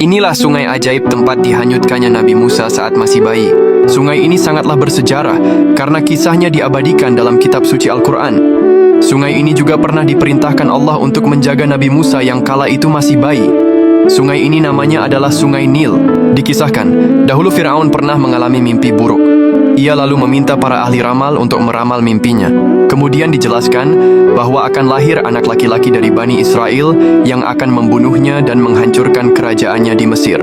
Inilah sungai ajaib tempat dihanyutkannya Nabi Musa saat masih bayi. Sungai ini sangatlah bersejarah karena kisahnya diabadikan dalam kitab suci Al-Quran. Sungai ini juga pernah diperintahkan Allah untuk menjaga Nabi Musa yang kala itu masih bayi. Sungai ini namanya adalah Sungai Nil. Dikisahkan, dahulu Firaun pernah mengalami mimpi buruk. Ia lalu meminta para ahli ramal untuk meramal mimpinya. Kemudian dijelaskan bahwa akan lahir anak laki-laki dari Bani Israel yang akan membunuhnya dan menghancurkan kerajaannya di Mesir.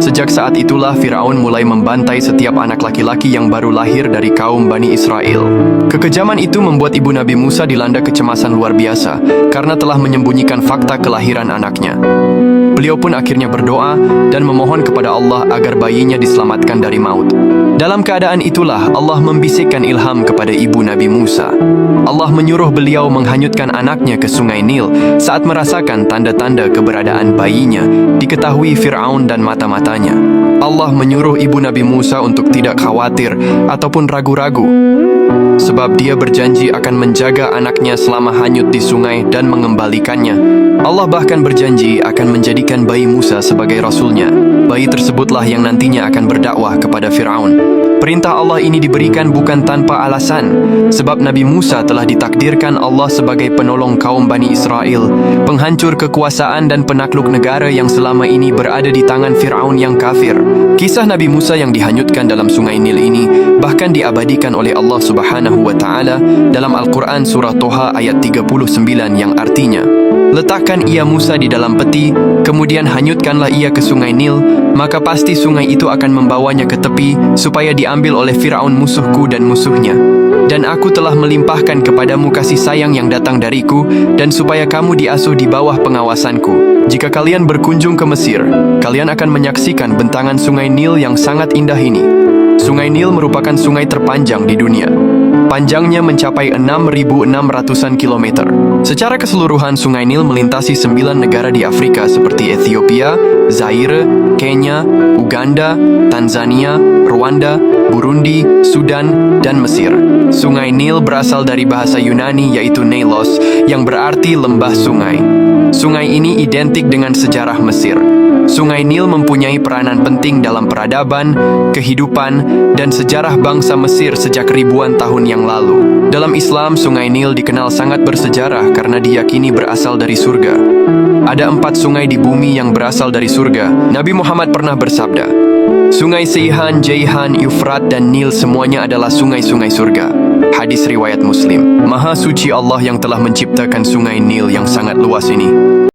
Sejak saat itulah Firaun mulai membantai setiap anak laki-laki yang baru lahir dari kaum Bani Israel. Kekejaman itu membuat ibu Nabi Musa dilanda kecemasan luar biasa karena telah menyembunyikan fakta kelahiran anaknya. Beliau pun akhirnya berdoa dan memohon kepada Allah agar bayinya diselamatkan dari maut. Dalam keadaan itulah Allah membisikkan ilham kepada ibu Nabi Musa. Allah menyuruh beliau menghanyutkan anaknya ke Sungai Nil saat merasakan tanda-tanda keberadaan bayinya diketahui Firaun dan mata-matanya. Allah menyuruh ibu Nabi Musa untuk tidak khawatir ataupun ragu-ragu, sebab dia berjanji akan menjaga anaknya selama hanyut di sungai dan mengembalikannya. Allah bahkan berjanji akan menjadikan bayi Musa sebagai rasulnya. Bayi tersebutlah yang nantinya akan berdakwah kepada Firaun. Perintah Allah ini diberikan bukan tanpa alasan, sebab Nabi Musa telah ditakdirkan Allah sebagai penolong kaum Bani Israel, penghancur kekuasaan dan penakluk negara yang selama ini berada di tangan Firaun yang kafir. Kisah Nabi Musa yang dihanyutkan dalam Sungai Nil ini bahkan diabadikan oleh Allah Subhanahu wa Ta'ala dalam Al-Quran surah Toha ayat 39 yang artinya, "Letakkan ia Musa di dalam peti, kemudian hanyutkanlah ia ke Sungai Nil, maka pasti sungai itu akan membawanya ke tepi supaya diambil oleh Firaun musuhku dan musuhnya. Dan aku telah melimpahkan kepadamu kasih sayang yang datang dariku, dan supaya kamu diasuh di bawah pengawasanku. Jika kalian berkunjung ke Mesir, kalian akan menyaksikan bentangan Sungai Nil yang sangat indah ini." Sungai Nil merupakan sungai terpanjang di dunia. Panjangnya mencapai 6.600-an kilometer. Secara keseluruhan, Sungai Nil melintasi 9 negara di Afrika seperti Ethiopia, Zaire, Kenya, Uganda, Tanzania, Rwanda, Burundi, Sudan, dan Mesir. Sungai Nil berasal dari bahasa Yunani yaitu Neilos, yang berarti lembah sungai. Sungai ini identik dengan sejarah Mesir. Sungai Nil mempunyai peranan penting dalam peradaban, kehidupan, dan sejarah bangsa Mesir sejak ribuan tahun yang lalu. Dalam Islam, Sungai Nil dikenal sangat bersejarah karena diyakini berasal dari surga. Ada 4 sungai di bumi yang berasal dari surga. Nabi Muhammad pernah bersabda, "Sungai Seihan, Jaihan, Yufrat, dan Nil semuanya adalah sungai-sungai surga." Hadis riwayat Muslim. Maha suci Allah yang telah menciptakan Sungai Nil yang sangat luas ini.